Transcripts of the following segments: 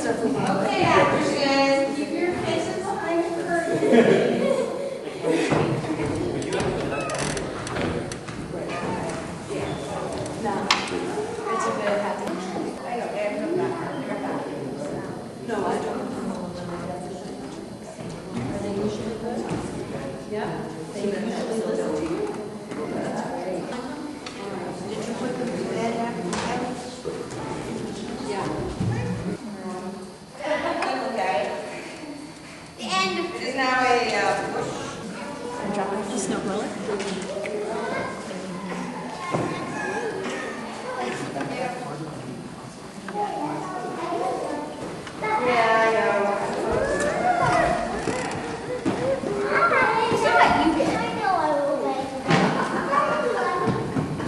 Okay, actresses, keep your faces behind the curtain. No, I don't. Are they usually good? Yeah. They usually listen to you? That's great. Did you put them to bed after Yeah. Okay. The end. It is now a push. And drop off the snow roller. Yeah, I know.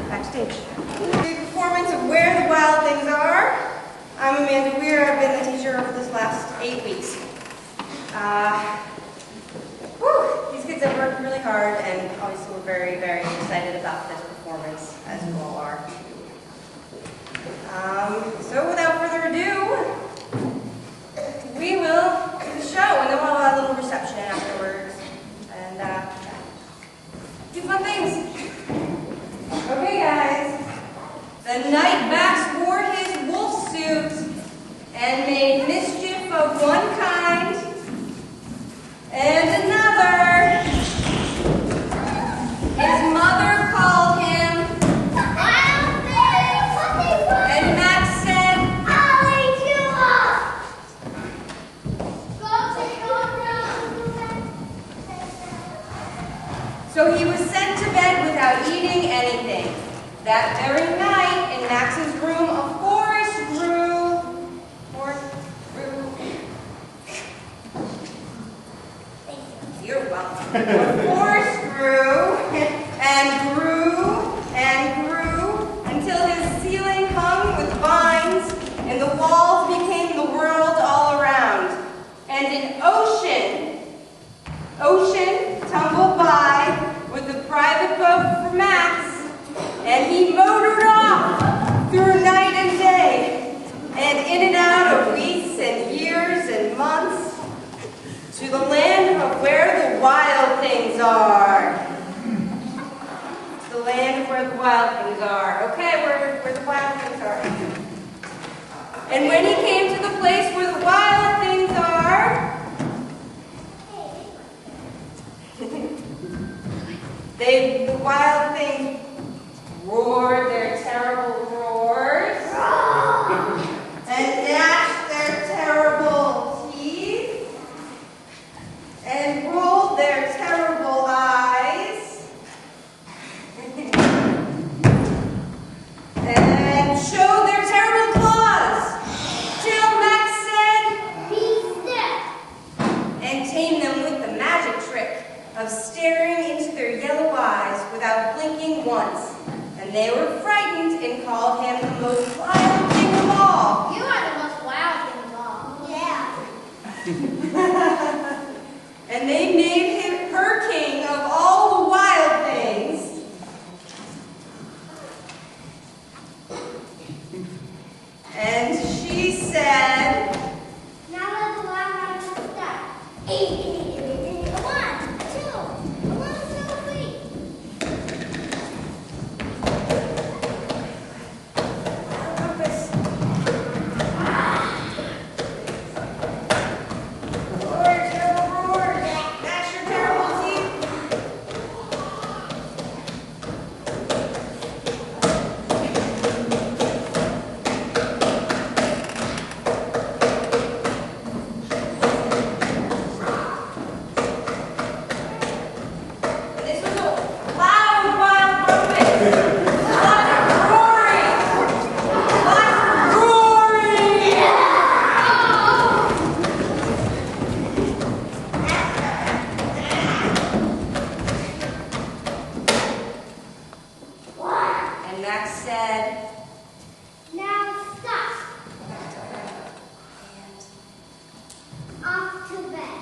Backstage. The performance of Where the Wild Things Are. I'm Amanda Weir. I've been the teacher for this last 8 weeks. These kids have worked really hard, and obviously we're very, very excited about this performance, as you all are. So without further ado, we will do the show, and then we'll have a little reception afterwards, and do fun things. Okay, guys. The night Max wore his wolf suit and made mischief of one kind and another. His mother called him, and Max said, I'll eat you up! so he was sent to bed without eating anything. That very night, in Max's room, a forest grew. You're welcome. A forest grew and grew and grew until his ceiling hung with vines and the walls became the world all around. And an ocean tumbled by with a private boat for Max, and he motored off through night and day, and in and out of weeks and years and months, to the land of where the wild things are. To the land of where the wild things are. Okay, where the wild things are. And when he came to the place where the wild things are, the wild things roared their terrible roars and gnashed their terrible teeth and rolled their terrible eyes and showed their terrible claws till Max said, Be still! and tamed them with the magic trick of staring into their yellow eyes without blinking once. And they were frightened and called him the most wild thing of all. You are the most wild thing of all. Yeah. And they made him her king of all the wild things. And she said, Now let the wild animals start. 1, 2, 1, 2, 3. compass. Roar, terrible roar. Gnash your terrible teeth. And this was a loud, wild trumpet. Lots of roaring. Lots of roaring. And Max said, Now stop. Off to bed.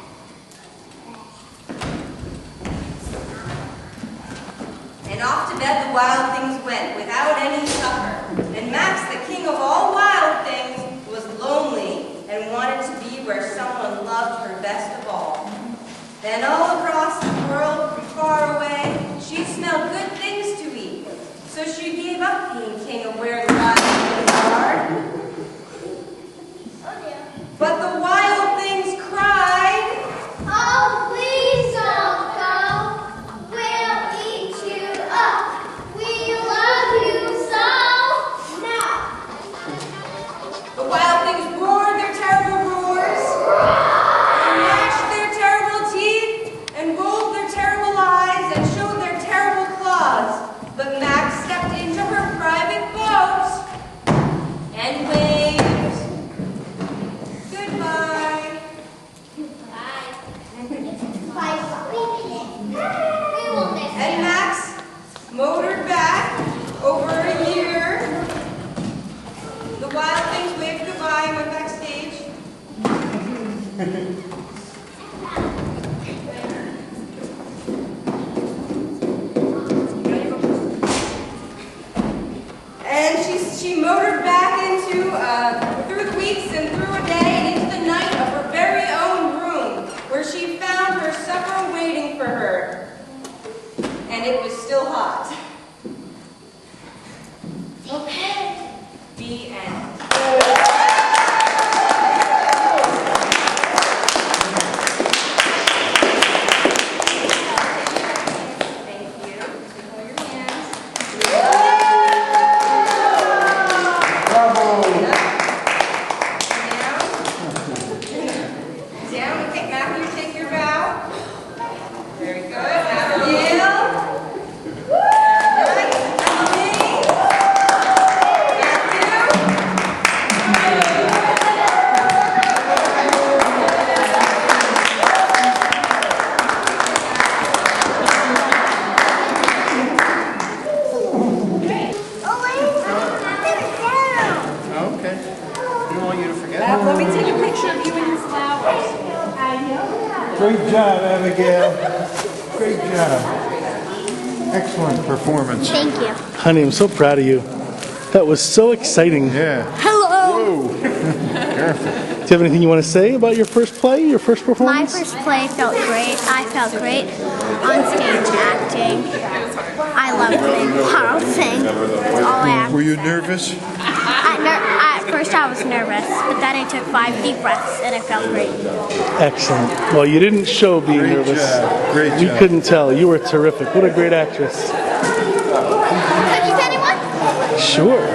and off to bed the wild things went without any supper. And Max, the king of all wild things, was lonely and wanted And all across the world, from far away, she smelled good things to eat. So she gave up being king of where the wild things are. Oh dear. But the wild things cried, Oh, please don't go. We'll eat you up. We love you so. Now. the wild things roared their terrible roars, and gnashed their terrible teeth, and rolled their terrible eyes, and showed their terrible claws. But Max stepped into her private boat and waved goodbye. Bye. We will miss And you. Max motored back over a year. The wild things waved goodbye and went backstage. And she motored back into, through the weeks and through a day and into the night of her very own room, where she found her supper waiting for her. And it was still hot. Okay. The end. Thank you. Hold your hands. Down. Okay, Matthew, take your bow. Very good. Abigail. Nice. Emily. Okay. We don't want you to forget. Let me take a picture of you and your flowers. Great job, Abigail. Great job. Excellent performance. Thank you. Honey, I'm so proud of you. That was so exciting. Yeah. Hello. Whoa. Careful. Do you have anything you want to say about your first play, your first My performance? first play felt great. I felt great on stage acting. I loved being part of thing. All I have Were to you say. nervous? At first I was nervous, but then I took 5 deep breaths and it felt great. Excellent. Well, you didn't show being Great nervous. job. Great We job. couldn't tell. You were terrific. What a great actress. Cookies, anyone? Sure.